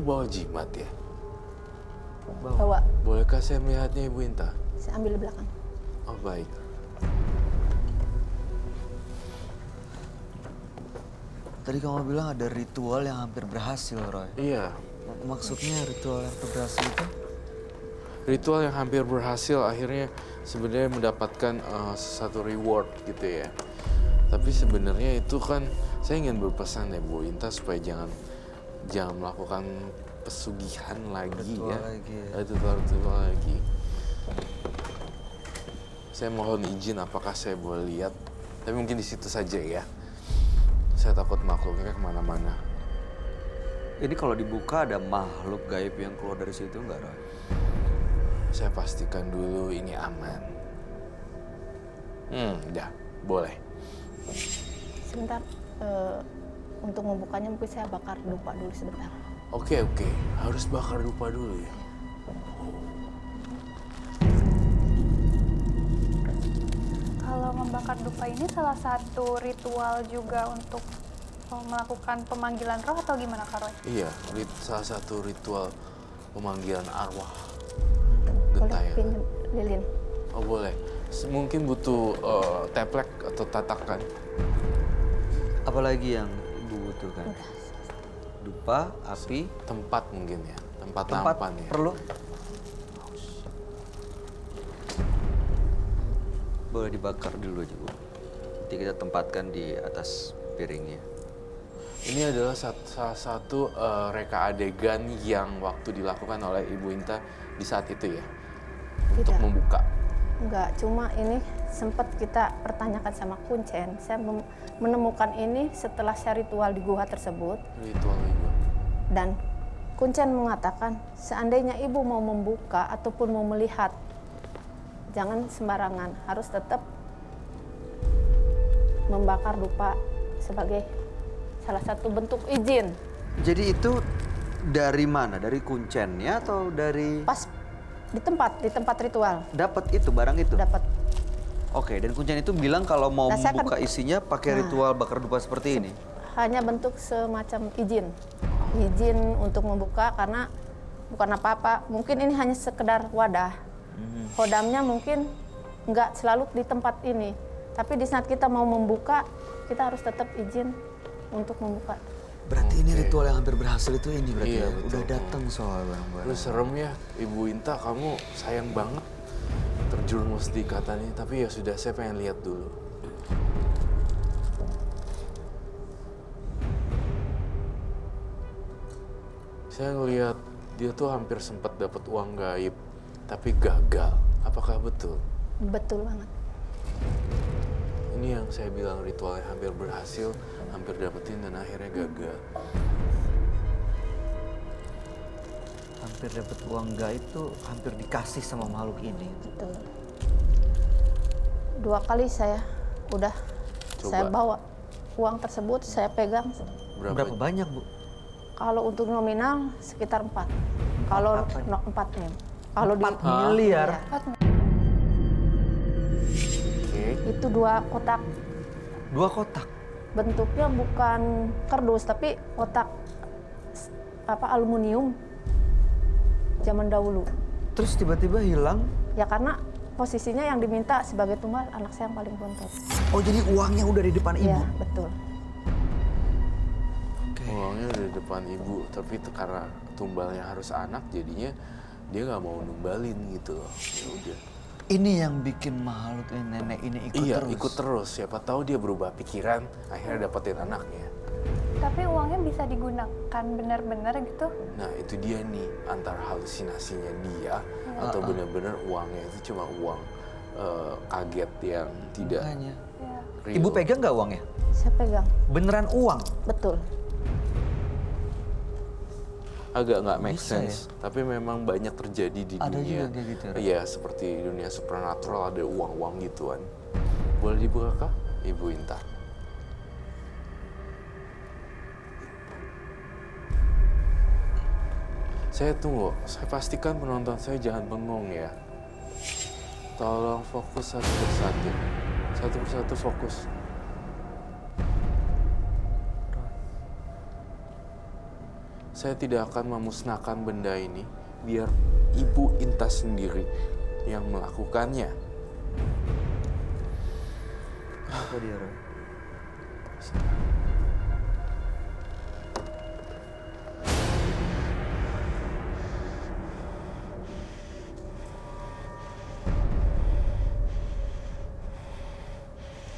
bawa jimat ya? Bawa. Bolehkah saya melihatnya Ibu Inta? Saya ambil di belakang. Oh baik. Tadi kamu bilang ada ritual yang hampir berhasil, Roy. Iya. Maksudnya ritual yang hampir berhasil itu? Ritual yang hampir berhasil akhirnya sebenarnya mendapatkan satu reward gitu ya. Tapi sebenarnya itu kan saya ingin berpesan ya Bu Inta supaya jangan melakukan pesugihan lagi Ritual ya. lagi ya. Ritual lagi. Saya mohon izin apakah saya boleh lihat? Tapi mungkin di situ saja ya. Saya takut makhluknya kemana-mana. Ini kalau dibuka ada makhluk gaib yang keluar dari situ nggak, Roy? Saya pastikan dulu ini aman. Udah, boleh. Sebentar, untuk membukanya mungkin saya bakar dupa dulu sebentar. Oke, harus bakar dupa dulu ya. Kalau membakar dupa ini salah satu ritual juga untuk melakukan pemanggilan roh atau gimana Kak Roy? Iya, salah satu ritual pemanggilan arwah. Boleh Gentayangan. pinjam lilin? Oh boleh. Mungkin butuh teplek atau tatakan. Apalagi yang Ibu butuhkan? Udah. Dupa, api, Tempat mungkin ya. Tempat tempat nampan ya. perlu? Boleh dibakar dulu aja, Bu. Nanti kita tempatkan di atas piringnya. Ini adalah salah satu reka adegan yang waktu dilakukan oleh Ibu Inta di saat itu ya. Untuk Tidak. membuka. Enggak, cuma ini sempat kita pertanyakan sama Kuncen. Saya menemukan ini setelah saya ritual di gua tersebut. Ritual itu. Dan Kuncen mengatakan, seandainya ibu mau membuka ataupun mau melihat, jangan sembarangan, harus tetap membakar dupa sebagai salah satu bentuk izin. Jadi itu dari mana? Dari kuncennya atau dari... Pas di tempat ritual Dapat itu, barang itu? dapat. Oke, dan kuncen itu bilang kalau mau Nah, saya membuka kan- isinya pakai ritual bakar dupa seperti ini? Hanya bentuk semacam izin. Izin untuk membuka karena bukan apa-apa. Mungkin ini hanya sekedar wadah. Hodamnya mungkin nggak selalu di tempat ini. Tapi di saat kita mau membuka, kita harus tetap izin untuk membuka. Berarti ini ritual yang hampir berhasil itu ini berarti Iya, ya? betul. Udah datang soal Lu barang-barang. serem ya, Ibu Inta, kamu sayang banget terjerumus di ikatan ini. Tapi ya sudah, saya pengen lihat dulu. Saya ngelihat dia tuh hampir sempat dapat uang gaib, tapi gagal. Apakah betul? Betul banget. Ini yang saya bilang ritualnya hampir berhasil, hampir dapetin dan akhirnya gagal. Hampir dapat uang gaib tuh hampir dikasih sama makhluk ini. Betul. 2 kali saya udah saya bawa uang tersebut, saya pegang. Berapa banyak, Bu? Kalau untuk nominal sekitar 4. Kalau 4 nih. Kalau di 4 miliar? Oke. itu 2 kotak. 2 kotak? Bentuknya bukan kardus tapi kotak aluminium zaman dahulu. Terus tiba-tiba hilang? Ya karena posisinya yang diminta sebagai tumbal anak saya yang paling bontot. Oh, jadi uangnya udah di depan Iya, ibu? betul. Uangnya udah di depan ibu, tapi itu karena tumbalnya harus anak, jadinya dia nggak mau numbalin gitu loh. Ya udah. Ini yang bikin makhluk ini, nenek ini ikut Iya, terus? ikut terus. Siapa tahu dia berubah pikiran, akhirnya dapetin anaknya. Tapi uangnya bisa digunakan benar-benar gitu? Nah, itu dia nih, antara halusinasinya dia atau benar-benar uangnya itu cuma uang kaget yang tidak Makanya. Ya. real. Ibu pegang nggak uangnya? Saya pegang. Beneran uang? Betul. Agak nggak make Bisa sense, tapi memang banyak terjadi di Ada dunia. juga kayak gitu, Ra? Iya, seperti dunia supernatural ada uang-uang gituan. Boleh dibuka kah, Ibu Inta? Saya tunggu, saya pastikan penonton saya jangan bengong ya. Tolong fokus satu persatu. Satu persatu fokus. saya tidak akan memusnahkan benda ini, biar Ibu Inta sendiri yang melakukannya. Apa dia, Roy?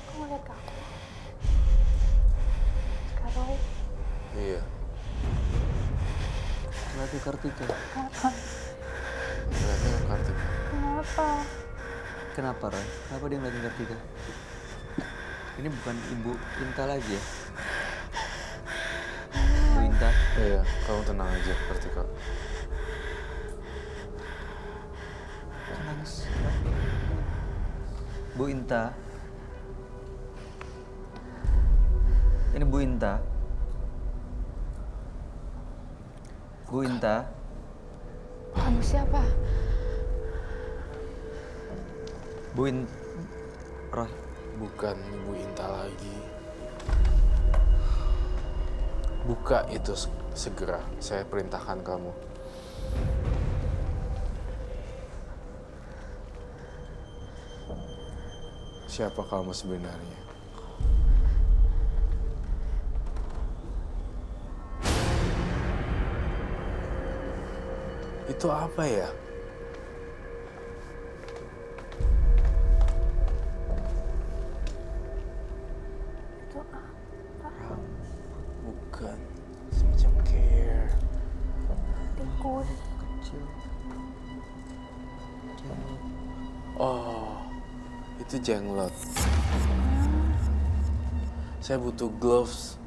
Kamu lihat ke aku? Kak Roy, Iya, Latih Kartika. kenapa? kelihatannya Kartika. Kenapa? Kenapa, Roy? Kenapa dia ngeliatin Kartika? Ini bukan Ibu Inta lagi ya? Bu Inta, Iya, kamu tenang aja, Kartika. kok nangis? Bu Inta. Ini Bu Inta. Bu Inta. Kamu siapa? Bu Inta. Roy. Bukan Ibu Inta lagi. Buka itu segera, saya perintahkan kamu. Siapa kamu sebenarnya? Itu apa ya? Itu apa? Bukan, semacam care. Tikus. Kecil. Jenglot. Oh, itu jenglot. Saya butuh gloves.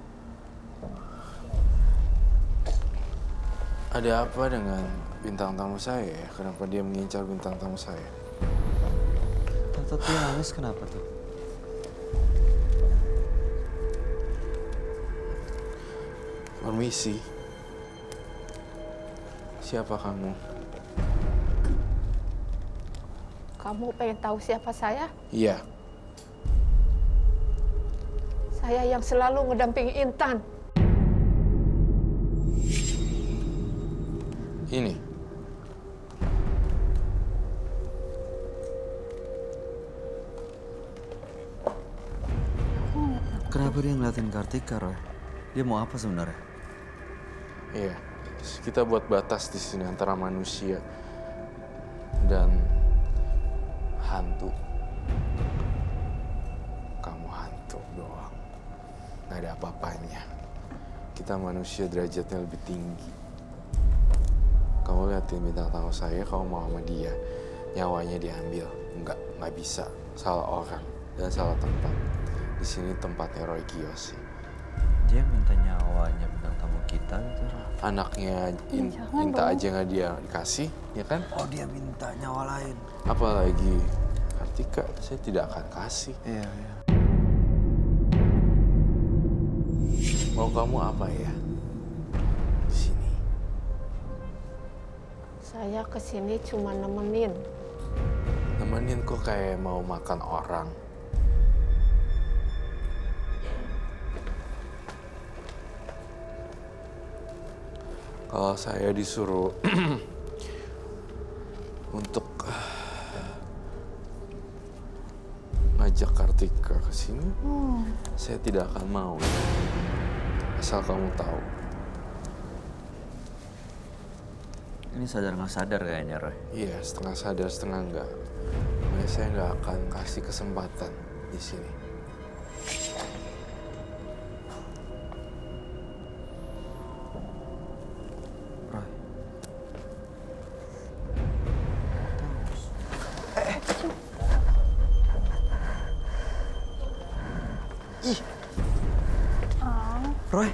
Ada apa dengan bintang tamu saya ya? Kenapa dia mengincar bintang tamu saya? Tante tuh nangis kenapa tuh? Permisi. Siapa kamu? Kamu pengen tahu siapa saya? Iya, Saya yang selalu ngedampingi Intan. ini. Kenapa dia ngeliatin Kartika, Roy? Dia mau apa sebenarnya? Iya, kita buat batas di sini antara manusia dan hantu. Kamu hantu doang, nggak ada apa-apanya. Kita manusia derajatnya lebih tinggi. Kamu liatin bintang tamu saya, kamu mau sama dia, nyawanya diambil. Nggak bisa. Salah orang dan salah tempat. Di sini tempatnya Roy Kiyoshi. Dia minta nyawanya bintang tamu kita gitu, Roy. Anaknya Jangan Inta dong. aja nggak dia dikasih, ya kan? Oh, dia minta nyawa lain. Apalagi Kartika, saya tidak akan kasih. Iya, iya. Mau kamu apa ya? Di sini. Saya kesini cuma nemenin. Nemenin kok kayak mau makan orang. Kalau saya disuruh untuk ngajak Kartika ke sini, saya tidak akan mau. Asal kamu tahu. Ini sadar nggak sadar kayaknya, Roy. Iya, setengah sadar, setengah enggak. Makanya saya nggak akan kasih kesempatan di sini. Roy. Roy,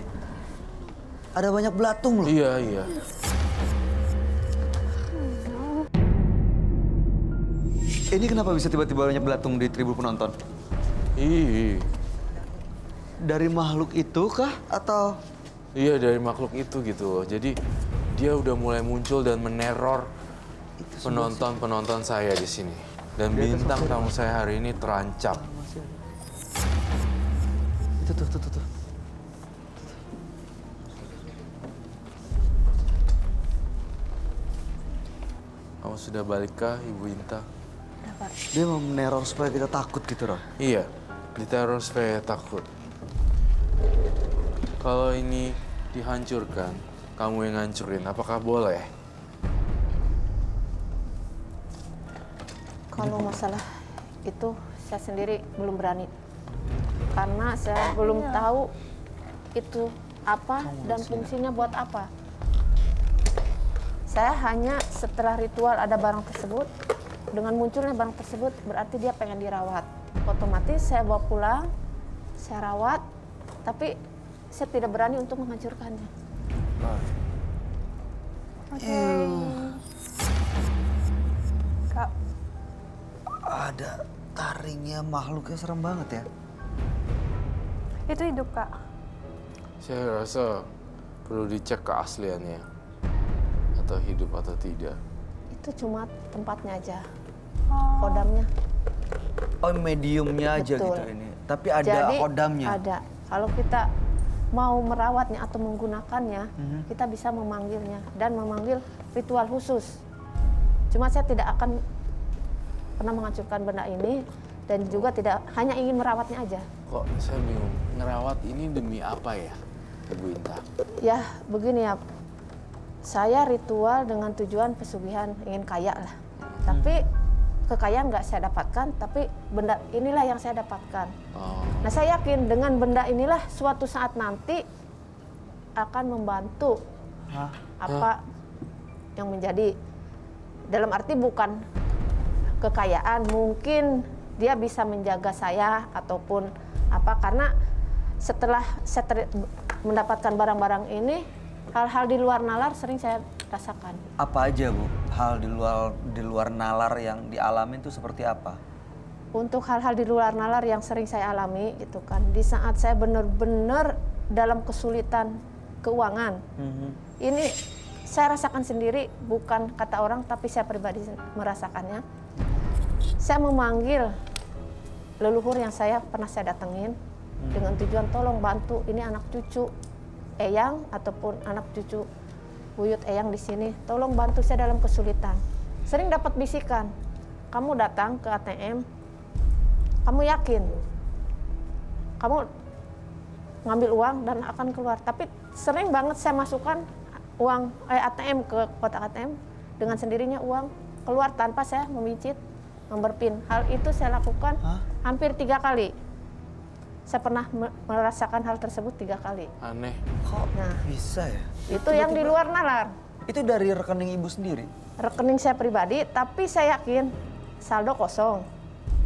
ada banyak belatung loh. Iya, iya. Ini kenapa bisa tiba-tiba banyak belatung di tribun penonton? Ih, Dari makhluk itu kah? Atau iya dari makhluk itu gitu loh. Jadi dia udah mulai muncul dan meneror penonton-penonton saya di sini. Dan bintang tamu saya hari ini terancam. masih ada? Itu tuh. Kamu sudah balikkah, Ibu Inta? Dapat. Dia mau meneror supaya kita takut gitu, Roy. Iya, diteror supaya takut. Kalau ini dihancurkan, kamu yang ngancurin, apakah boleh? Kalau masalah itu saya sendiri belum berani. Karena saya belum tahu itu apa dan fungsinya buat apa. Saya hanya setelah ritual ada barang tersebut, dengan munculnya barang tersebut berarti dia pengen dirawat. Otomatis saya bawa pulang, saya rawat, tapi saya tidak berani untuk menghancurkannya. Oke. Kak, Ada taringnya, makhluknya serem banget ya. itu hidup Kak. Saya rasa perlu dicek keasliannya. Atau hidup atau tidak. Itu cuma tempatnya aja, Oh, kodamnya. Oh, mediumnya aja Betul. gitu ini. Tapi ada Jadi kodamnya. ada. Kalau kita mau merawatnya atau menggunakannya, kita bisa memanggilnya dan memanggil ritual khusus. Cuma saya tidak akan pernah menghancurkan benda ini dan juga tidak hanya ingin merawatnya aja. Kok saya bingung, ngerawat ini demi apa ya, Ibu Inta? Ya begini ya, saya ritual dengan tujuan pesugihan, ingin kaya lah. Tapi kekayaan nggak saya dapatkan, tapi benda inilah yang saya dapatkan. Oh, Nah saya yakin dengan benda inilah suatu saat nanti akan membantu Hah? apa yang menjadi, dalam arti bukan kekayaan, mungkin dia bisa menjaga saya ataupun apa, karena setelah saya mendapatkan barang-barang ini, hal-hal di luar nalar sering saya rasakan. Apa aja, Bu? Hal di luar nalar yang dialamin tuh seperti apa? Untuk hal-hal di luar nalar yang sering saya alami gitu kan, di saat saya benar-benar dalam kesulitan keuangan, ini saya rasakan sendiri, bukan kata orang tapi saya pribadi merasakannya. Saya memanggil leluhur yang saya pernah saya datengin dengan tujuan tolong bantu ini anak cucu Eyang ataupun anak cucu buyut Eyang di sini, tolong bantu saya dalam kesulitan. Sering dapat bisikan, kamu datang ke ATM, kamu yakin kamu ngambil uang dan akan keluar. Tapi sering banget saya masukkan uang ATM ke kotak ATM, dengan sendirinya uang keluar tanpa saya memicit nomor PIN. Hal itu saya lakukan hampir 3 kali. Saya pernah merasakan hal tersebut 3 kali. aneh. Kok Nah. bisa ya? Itu yang di luar nalar. Itu dari rekening ibu sendiri? Rekening saya pribadi, tapi saya yakin saldo kosong.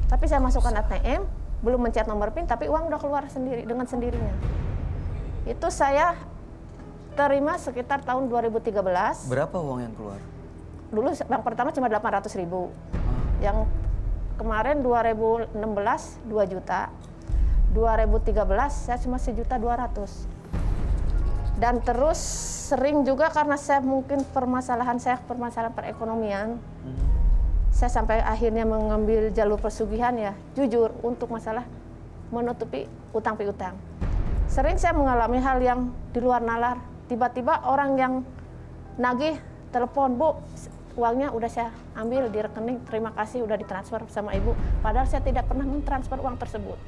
Tapi saya masukkan ATM, belum mencet nomor PIN, tapi uang udah keluar sendiri dengan sendirinya. Itu saya terima sekitar tahun 2013. Berapa uang yang keluar? Dulu yang pertama cuma 800.000. Yang kemarin 2016 2 juta. 2013 saya cuma 1.200.000. Dan terus sering juga karena saya mungkin permasalahan perekonomian. Saya sampai akhirnya mengambil jalur pesugihan ya, jujur untuk masalah menutupi utang piutang. Sering saya mengalami hal yang di luar nalar. Tiba-tiba orang yang nagih telepon, Bu, uangnya udah saya ambil di rekening, terima kasih udah ditransfer sama ibu. Padahal saya tidak pernah mentransfer uang tersebut.